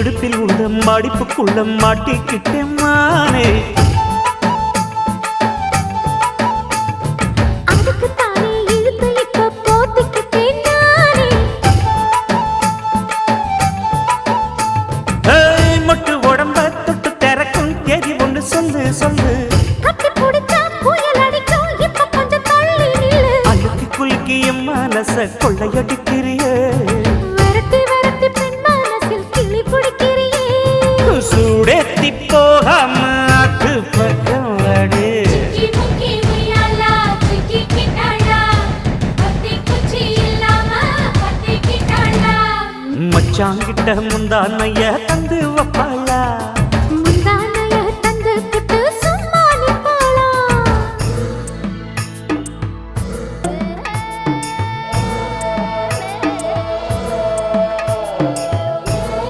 இடுப்பில் உள்ள மடிப்புக்குள்ள மாட்டிக்கிட்டேன் மானே. மொட்டு உடம்ப தொட்டு திறக்கும் தேதி ஒன்று சொல்லு சொல்லு. அழுத்தி குலுக்கி என் மனச கொள்ளையடிக்கிறியே. சூடேத்தி போகாம ஆக்கு பக்கம் வாடு. மச்சாங்கிட்ட முந்தானைய தந்து வப்பாளா.